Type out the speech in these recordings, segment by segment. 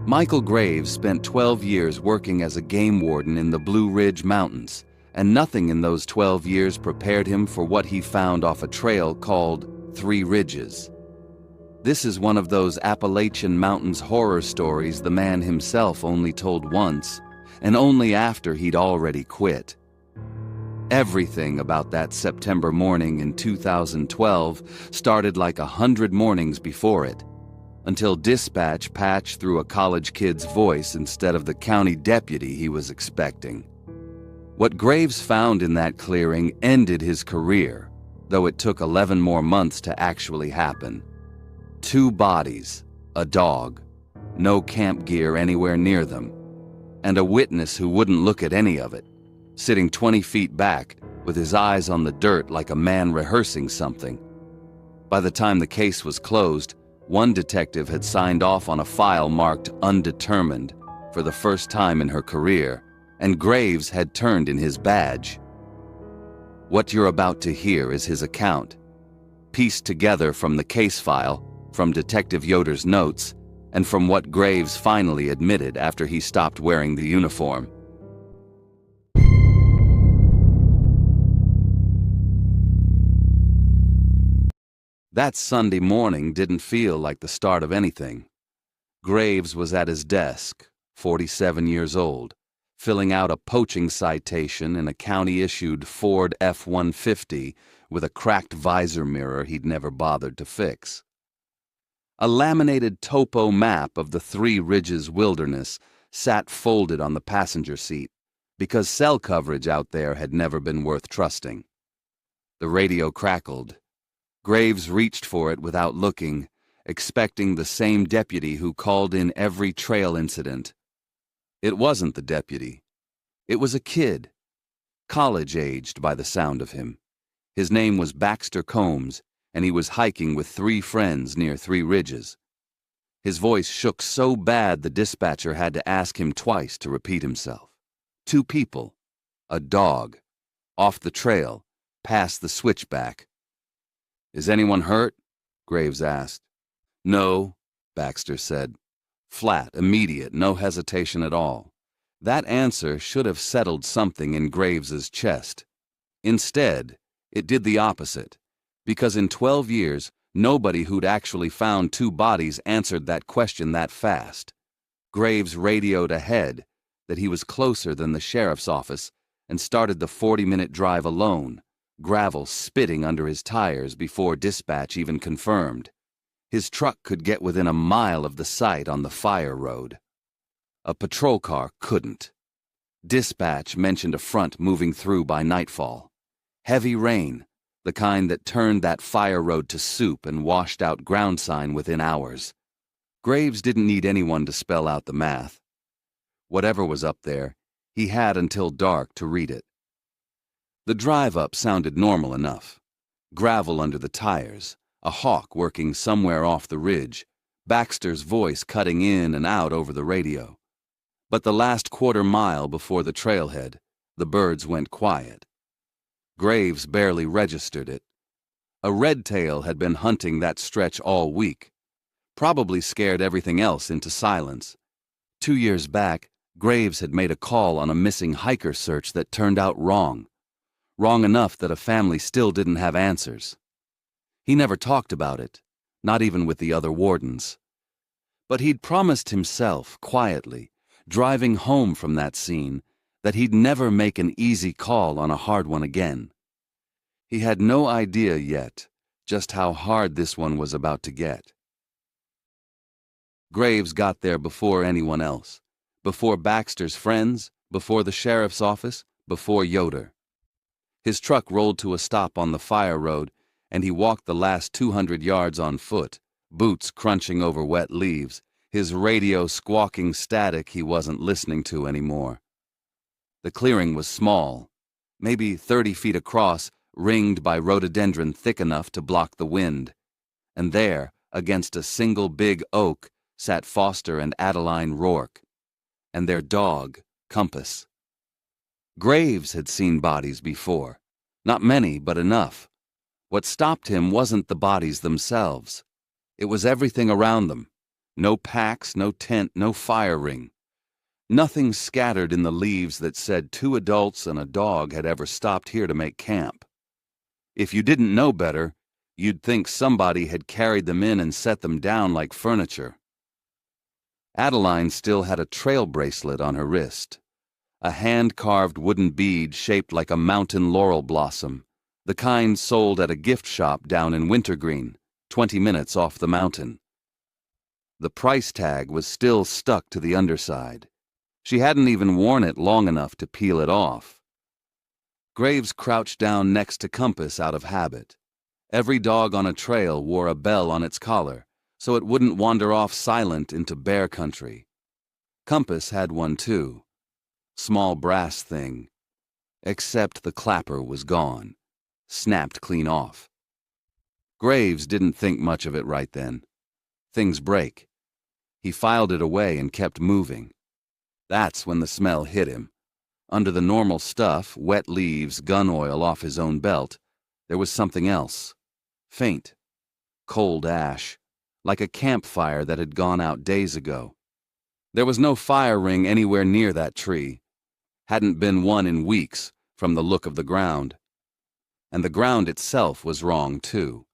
Michael Graves spent 12 years working as a game warden in the Blue Ridge Mountains, and nothing in those 12 years prepared him for what he found off a trail called Three Ridges. This is one of those Appalachian Mountains horror stories the man himself only told once, and only after he'd already quit. Everything about that September morning in 2012 started like 100 mornings before it, until dispatch patched through a college kid's voice instead of the county deputy he was expecting. What Graves found in that clearing ended his career, though it took 11 more months to actually happen. 2 bodies, a dog, no camp gear anywhere near them, and a witness who wouldn't look at any of it, sitting 20 feet back with his eyes on the dirt like a man rehearsing something. By the time the case was closed, one detective had signed off on a file marked undetermined for the first time in her career, and Graves had turned in his badge. What you're about to hear is his account, pieced together from the case file, from Detective Yoder's notes, and from what Graves finally admitted after he stopped wearing the uniform. That Sunday morning didn't feel like the start of anything. Graves was at his desk, 47 years old, filling out a poaching citation in a county-issued Ford F-150 with a cracked visor mirror he'd never bothered to fix. A laminated topo map of the Three Ridges wilderness sat folded on the passenger seat because cell coverage out there had never been worth trusting. The radio crackled. Graves reached for it without looking, expecting the same deputy who called in every trail incident. It wasn't the deputy. It was a kid, college-aged by the sound of him. His name was Baxter Combs, and he was hiking with 3 friends near Three Ridges. His voice shook so bad the dispatcher had to ask him twice to repeat himself. 2 people, a dog, off the trail, past the switchback. "Is anyone hurt?" Graves asked. "No," Baxter said. Flat, immediate, no hesitation at all. That answer should have settled something in Graves's chest. Instead, it did the opposite, because in 12 years, nobody who'd actually found 2 bodies answered that question that fast. Graves radioed ahead that he was closer than the sheriff's office and started the 40-minute drive alone, gravel spitting under his tires before dispatch even confirmed. His truck could get within a mile of the site on the fire road. A patrol car couldn't. Dispatch mentioned a front moving through by nightfall. Heavy rain, the kind that turned that fire road to soup and washed out ground sign within hours. Graves didn't need anyone to spell out the math. Whatever was up there, he had until dark to read it. The drive up sounded normal enough. Gravel under the tires, a hawk working somewhere off the ridge, Baxter's voice cutting in and out over the radio. But the last quarter mile before the trailhead, the birds went quiet. Graves barely registered it. A redtail had been hunting that stretch all week, probably scared everything else into silence. 2 years back, Graves had made a call on a missing hiker search that turned out wrong. Wrong enough that a family still didn't have answers. He never talked about it, not even with the other wardens. But he'd promised himself, quietly, driving home from that scene, that he'd never make an easy call on a hard one again. He had no idea yet just how hard this one was about to get. Graves got there before anyone else, before Baxter's friends, before the sheriff's office, before Yoder. His truck rolled to a stop on the fire road, and he walked the last 200 yards on foot, boots crunching over wet leaves, his radio squawking static he wasn't listening to anymore. The clearing was small, maybe 30 feet across, ringed by rhododendron thick enough to block the wind. And there, against a single big oak, sat Foster and Adeline Rourke, and their dog, Compass. Graves had seen bodies before. Not many, but enough. What stopped him wasn't the bodies themselves. It was everything around them. No packs, no tent, no fire ring. Nothing scattered in the leaves that said 2 adults and a dog had ever stopped here to make camp. If you didn't know better, you'd think somebody had carried them in and set them down like furniture. Adeline still had a trail bracelet on her wrist, a hand-carved wooden bead shaped like a mountain laurel blossom, the kind sold at a gift shop down in Wintergreen, 20 minutes off the mountain. The price tag was still stuck to the underside. She hadn't even worn it long enough to peel it off. Graves crouched down next to Compass out of habit. Every dog on a trail wore a bell on its collar, so it wouldn't wander off silent into bear country. Compass had one too. Small brass thing. Except the clapper was gone. Snapped clean off. Graves didn't think much of it right then. Things break. He filed it away and kept moving. That's when the smell hit him. Under the normal stuff, wet leaves, gun oil off his own belt, there was something else. Faint. Cold ash. Like a campfire that had gone out days ago. There was no fire ring anywhere near that tree. Hadn't been one in weeks, from the look of the ground. And the ground itself was wrong, too.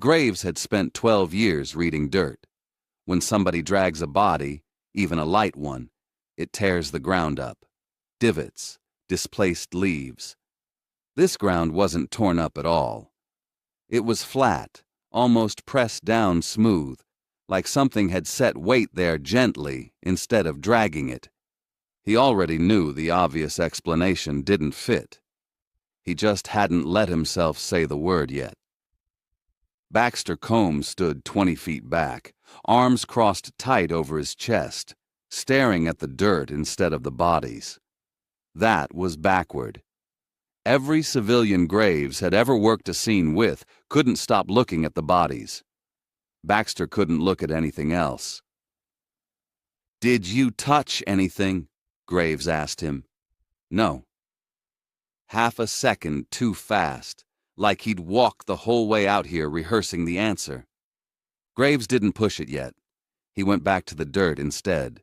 Graves had spent 12 years reading dirt. When somebody drags a body, even a light one, it tears the ground up. Divots, displaced leaves. This ground wasn't torn up at all. It was flat, almost pressed down smooth, like something had set weight there gently instead of dragging it. He already knew the obvious explanation didn't fit. He just hadn't let himself say the word yet. Baxter Combs stood 20 feet back, arms crossed tight over his chest, staring at the dirt instead of the bodies. That was backward. Every civilian Graves had ever worked a scene with couldn't stop looking at the bodies. Baxter couldn't look at anything else. "Did you touch anything?" Graves asked him. "No." Half a second too fast, like he'd walked the whole way out here rehearsing the answer. Graves didn't push it yet. He went back to the dirt instead,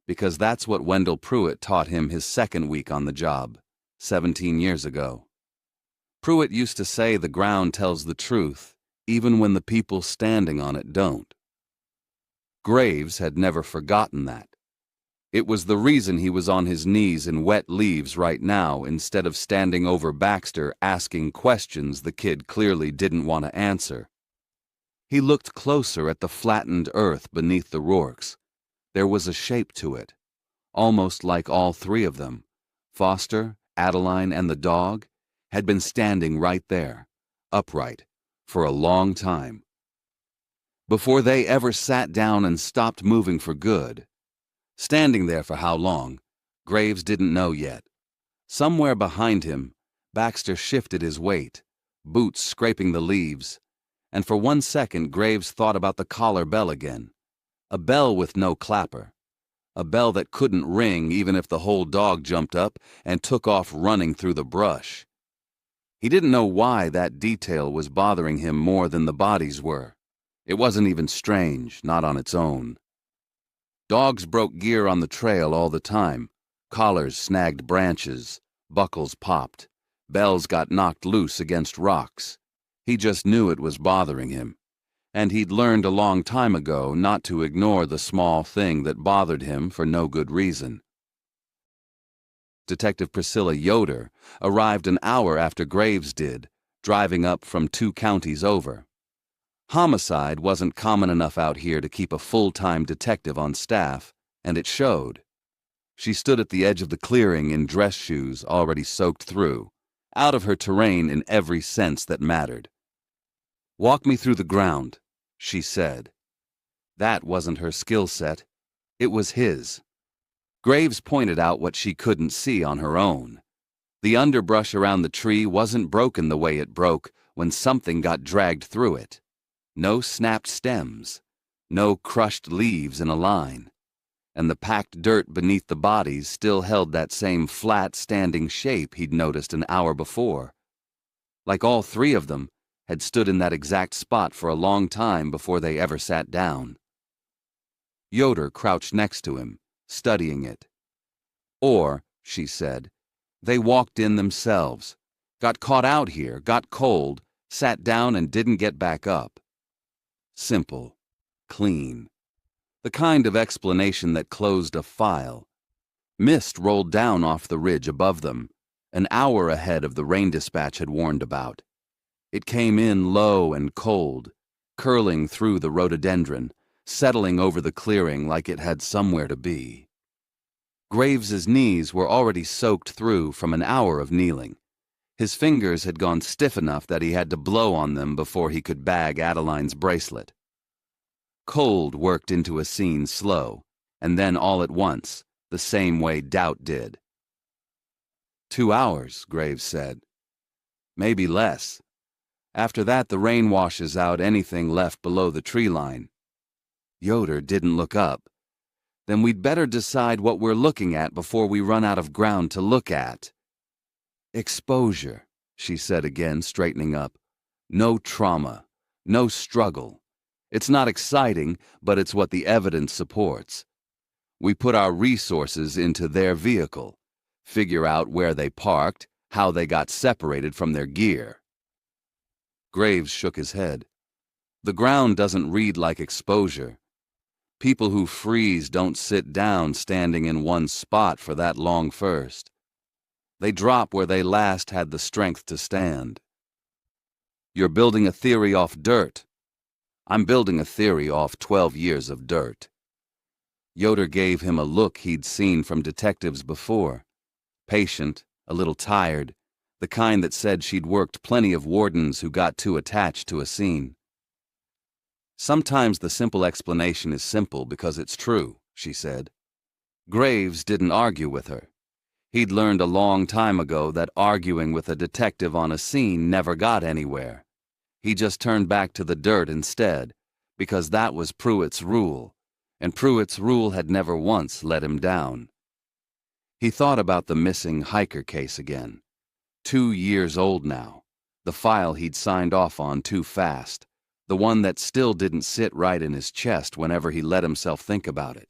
because that's what Wendell Pruitt taught him his second week on the job, 17 years ago. Pruitt used to say the ground tells the truth, even when the people standing on it don't. Graves had never forgotten that. It was the reason he was on his knees in wet leaves right now instead of standing over Baxter asking questions the kid clearly didn't want to answer. He looked closer at the flattened earth beneath the Rourkes. There was a shape to it, almost like all 3 of them, Foster, Adeline, and the dog, had been standing right there, upright, for a long time. Before they ever sat down and stopped moving for good. Standing there for how long, Graves didn't know yet. Somewhere behind him, Baxter shifted his weight, boots scraping the leaves, and for 1 second Graves thought about the collar bell again. A bell with no clapper. A bell that couldn't ring even if the whole dog jumped up and took off running through the brush. He didn't know why that detail was bothering him more than the bodies were. It wasn't even strange, not on its own. Dogs broke gear on the trail all the time. Collars snagged branches, buckles popped, bells got knocked loose against rocks. He just knew it was bothering him, and he'd learned a long time ago not to ignore the small thing that bothered him for no good reason. Detective Priscilla Yoder arrived an hour after Graves did, driving up from 2 counties over. Homicide wasn't common enough out here to keep a full-time detective on staff, and it showed. She stood at the edge of the clearing in dress shoes already soaked through, out of her terrain in every sense that mattered. "Walk me through the ground," she said. That wasn't her skill set. It was his. Graves pointed out what she couldn't see on her own. The underbrush around the tree wasn't broken the way it broke when something got dragged through it. No snapped stems, no crushed leaves in a line, and the packed dirt beneath the bodies still held that same flat, standing shape he'd noticed an hour before. Like all 3 of them had stood in that exact spot for a long time before they ever sat down. Yoder crouched next to him, studying it. Or, she said, they walked in themselves, got caught out here, got cold, sat down and didn't get back up. Simple, clean. The kind of explanation that closed a file. Mist rolled down off the ridge above them, an hour ahead of the rain dispatch had warned about. It came in low and cold, curling through the rhododendron, settling over the clearing like it had somewhere to be. Graves's knees were already soaked through from an hour of kneeling. His fingers had gone stiff enough that he had to blow on them before he could bag Adeline's bracelet. Cold worked into a scene slow, and then all at once, the same way doubt did. 2 hours, Graves said. Maybe less. After that, the rain washes out anything left below the tree line. Yoder didn't look up. Then we'd better decide what we're looking at before we run out of ground to look at. Exposure, she said again, straightening up. No trauma, no struggle. It's not exciting, but it's what the evidence supports. We put our resources into their vehicle, figure out where they parked, how they got separated from their gear. Graves shook his head. The ground doesn't read like exposure. People who freeze don't sit down standing in one spot for that long first. They drop where they last had the strength to stand. You're building a theory off dirt. I'm building a theory off 12 years of dirt. Yoder gave him a look he'd seen from detectives before. Patient, a little tired, the kind that said she'd worked plenty of wardens who got too attached to a scene. Sometimes the simple explanation is simple because it's true, she said. Graves didn't argue with her. He'd learned a long time ago that arguing with a detective on a scene never got anywhere. He just turned back to the dirt instead, because that was Pruitt's rule, and Pruitt's rule had never once let him down. He thought about the missing hiker case again. 2 years old now, the file he'd signed off on too fast, the one that still didn't sit right in his chest whenever he let himself think about it.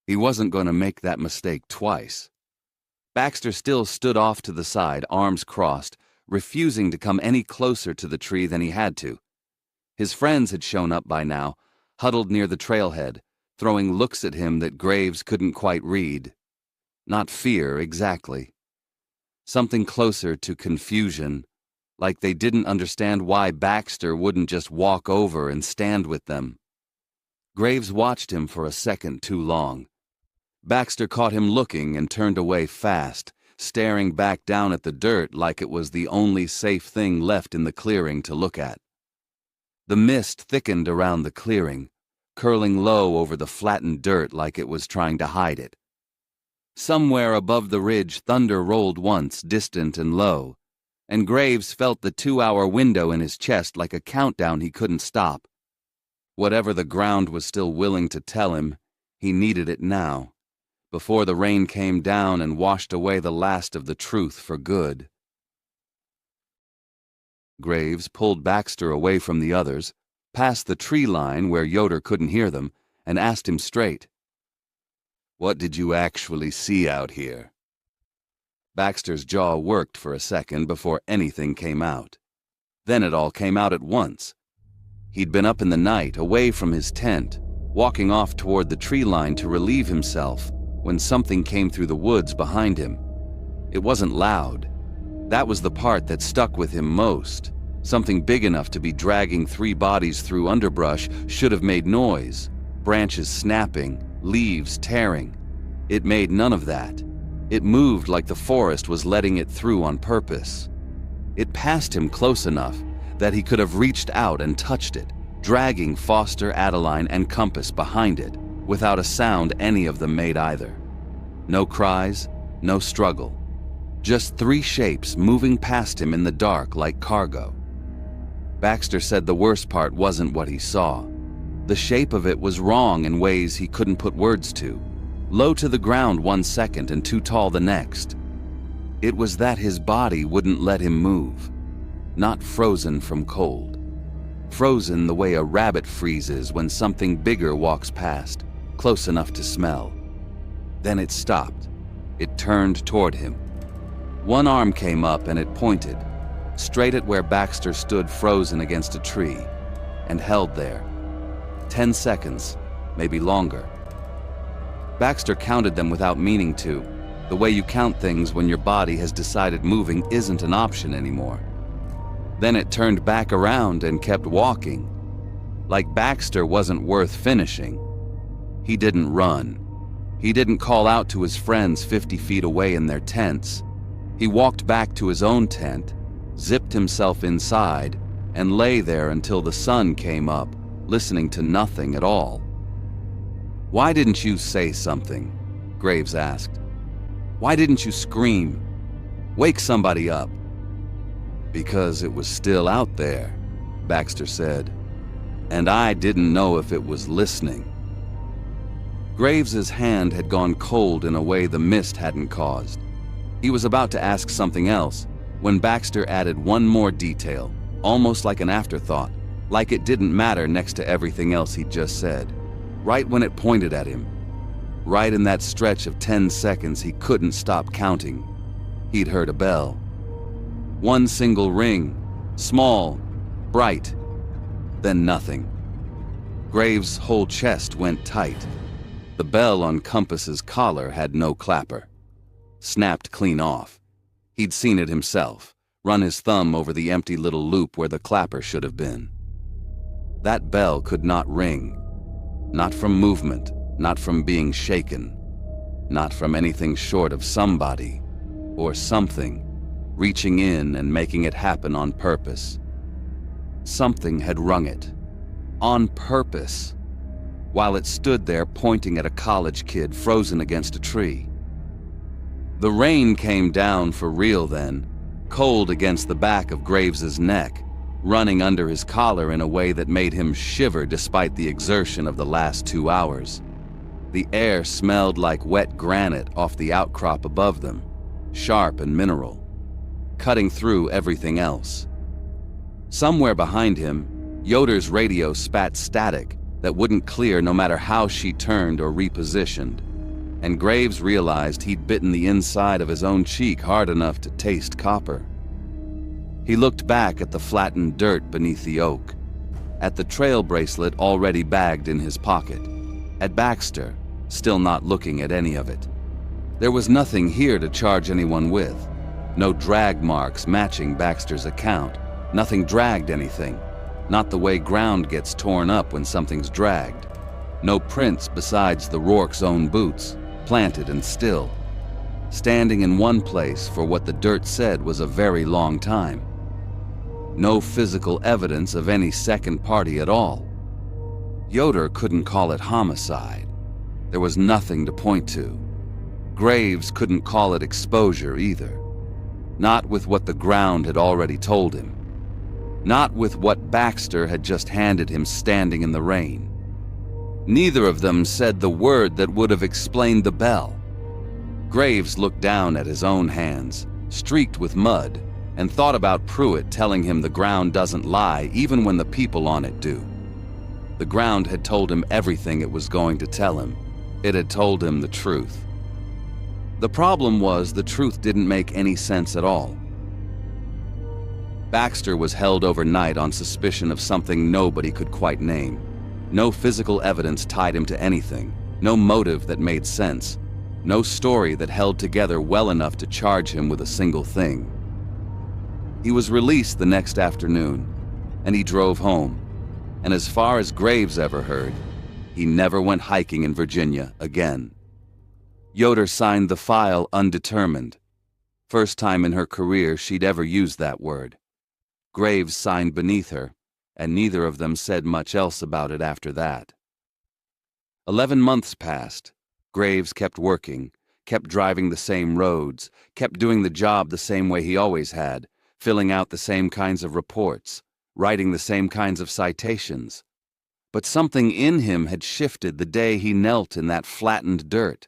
He wasn't going to make that mistake twice. Baxter still stood off to the side, arms crossed, refusing to come any closer to the tree than he had to. His friends had shown up by now, huddled near the trailhead, throwing looks at him that Graves couldn't quite read. Not fear, exactly. Something closer to confusion, like they didn't understand why Baxter wouldn't just walk over and stand with them. Graves watched him for a second too long. Baxter caught him looking and turned away fast, staring back down at the dirt like it was the only safe thing left in the clearing to look at. The mist thickened around the clearing, curling low over the flattened dirt like it was trying to hide it. Somewhere above the ridge, thunder rolled once, distant and low, and Graves felt the 2-hour window in his chest like a countdown he couldn't stop. Whatever the ground was still willing to tell him, he needed it now, before the rain came down and washed away the last of the truth for good. Graves pulled Baxter away from the others, past the tree line where Yoder couldn't hear them, and asked him straight, "What did you actually see out here?" Baxter's jaw worked for a second before anything came out. Then it all came out at once. He'd been up in the night, away from his tent, walking off toward the tree line to relieve himself, when something came through the woods behind him. It wasn't loud. That was the part that stuck with him most. Something big enough to be dragging 3 bodies through underbrush should have made noise, branches snapping, leaves tearing. It made none of that. It moved like the forest was letting it through on purpose. It passed him close enough that he could have reached out and touched it, dragging Foster, Adeline, and Compass behind it, without a sound any of them made either. No cries, no struggle. Just 3 shapes moving past him in the dark like cargo. Baxter said the worst part wasn't what he saw. The shape of it was wrong in ways he couldn't put words to. Low to the ground 1 second and too tall the next. It was that his body wouldn't let him move. Not frozen from cold. Frozen the way a rabbit freezes when something bigger walks past, close enough to smell. Then it stopped. It turned toward him. One arm came up and it pointed, straight at where Baxter stood frozen against a tree, and held there. 10 seconds, maybe longer. Baxter counted them without meaning to, the way you count things when your body has decided moving isn't an option anymore. Then it turned back around and kept walking. Like Baxter wasn't worth finishing. He didn't run. He didn't call out to his friends 50 feet away in their tents. He walked back to his own tent, zipped himself inside, and lay there until the sun came up, listening to nothing at all. "Why didn't you say something?" Graves asked. "Why didn't you scream? Wake somebody up." "Because it was still out there," Baxter said, "and I didn't know if it was listening." Graves's hand had gone cold in a way the mist hadn't caused. He was about to ask something else when Baxter added one more detail, almost like an afterthought, like it didn't matter next to everything else he'd just said. Right when it pointed at him, right in that stretch of 10 seconds he couldn't stop counting, he'd heard a bell. One single ring, small, bright, then nothing. Graves' whole chest went tight. The bell on Compass's collar had no clapper. Snapped clean off. He'd seen it himself, run his thumb over the empty little loop where the clapper should have been. That bell could not ring. Not from movement, not from being shaken, not from anything short of somebody, or something, reaching in and making it happen on purpose. Something had rung it. On purpose. While it stood there pointing at a college kid frozen against a tree. The rain came down for real then, cold against the back of Graves's neck, running under his collar in a way that made him shiver despite the exertion of the last 2 hours. The air smelled like wet granite off the outcrop above them, sharp and mineral, cutting through everything else. Somewhere behind him, Yoder's radio spat static that wouldn't clear no matter how she turned or repositioned, and Graves realized he'd bitten the inside of his own cheek hard enough to taste copper. He looked back at the flattened dirt beneath the oak, at the trail bracelet already bagged in his pocket, at Baxter, still not looking at any of it. There was nothing here to charge anyone with, no drag marks matching Baxter's account, nothing dragged anything. Not the way ground gets torn up when something's dragged. No prints besides the Rourke's own boots, planted and still, standing in one place for what the dirt said was a very long time. No physical evidence of any second party at all. Yoder couldn't call it homicide. There was nothing to point to. Graves couldn't call it exposure either. Not with what the ground had already told him. Not with what Baxter had just handed him standing in the rain. Neither of them said the word that would have explained the bell. Graves looked down at his own hands, streaked with mud, and thought about Pruitt telling him the ground doesn't lie even when the people on it do. The ground had told him everything it was going to tell him. It had told him the truth. The problem was the truth didn't make any sense at all. Baxter was held overnight on suspicion of something nobody could quite name. No physical evidence tied him to anything, no motive that made sense, no story that held together well enough to charge him with a single thing. He was released the next afternoon, and he drove home, and as far as Graves ever heard, he never went hiking in Virginia again. Yoder signed the file undetermined. First time in her career she'd ever used that word. Graves signed beneath her, and neither of them said much else about it after that. 11 months passed. Graves kept working, kept driving the same roads, kept doing the job the same way he always had, filling out the same kinds of reports, writing the same kinds of citations. But something in him had shifted the day he knelt in that flattened dirt,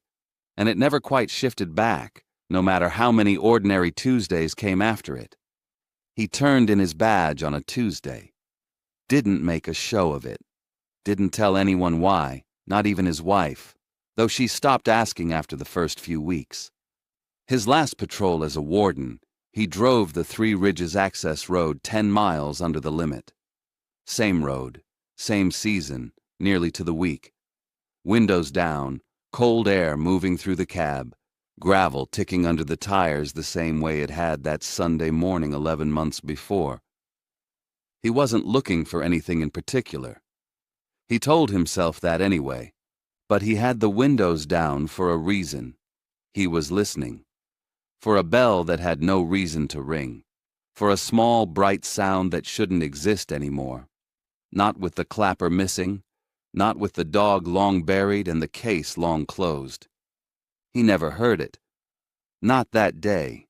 and it never quite shifted back, no matter how many ordinary Tuesdays came after it. He turned in his badge on a Tuesday. Didn't make a show of it. Didn't tell anyone why. not even his wife, though she stopped asking after the first few weeks. His last patrol as a warden, he drove the Three Ridges access road 10 miles under the limit. Same road, same season, nearly to the week. Windows down, cold air moving through the cab, gravel ticking under the tires the same way it had that Sunday morning 11 months before. He wasn't looking for anything in particular. He told himself that anyway, but he had the windows down for a reason. He was listening. For a bell that had no reason to ring. For a small, bright sound that shouldn't exist anymore. Not with the clapper missing, not with the dog long buried and the case long closed. He never heard it. Not that day.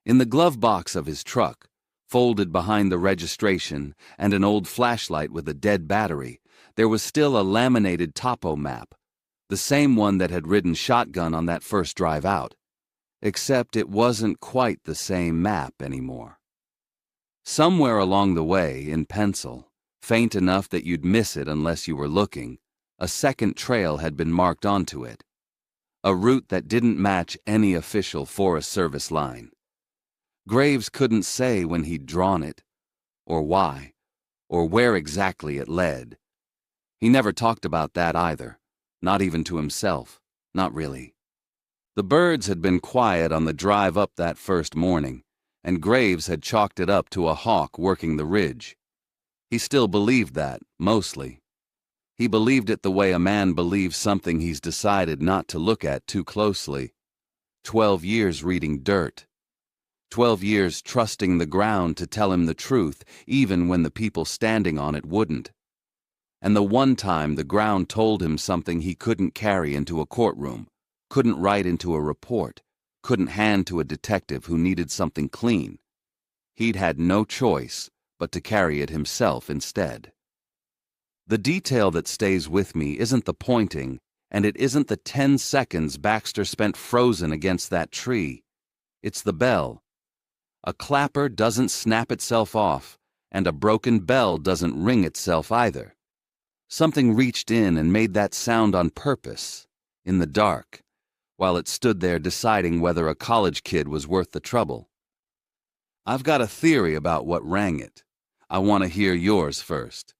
In the glove box of his truck, folded behind the registration and an old flashlight with a dead battery, there was still a laminated topo map, the same one that had ridden shotgun on that first drive out. Except it wasn't quite the same map anymore. Somewhere along the way, in pencil, faint enough that you'd miss it unless you were looking, a second trail had been marked onto it. A route that didn't match any official Forest Service line. Graves couldn't say when he'd drawn it, or why, or where exactly it led. He never talked about that either, not even to himself, not really. The birds had been quiet on the drive up that first morning, and Graves had chalked it up to a hawk working the ridge. He still believed that, mostly. He believed it the way a man believes something he's decided not to look at too closely. 12 years reading dirt. 12 years trusting the ground to tell him the truth, even when the people standing on it wouldn't. And the one time the ground told him something he couldn't carry into a courtroom, couldn't write into a report, couldn't hand to a detective who needed something clean. He'd had no choice but to carry it himself instead. The detail that stays with me isn't the pointing, and it isn't the 10 seconds Baxter spent frozen against that tree. It's the bell. A clapper doesn't snap itself off, and a broken bell doesn't ring itself either. Something reached in and made that sound on purpose, in the dark, while it stood there deciding whether a college kid was worth the trouble. I've got a theory about what rang it. I want to hear yours first.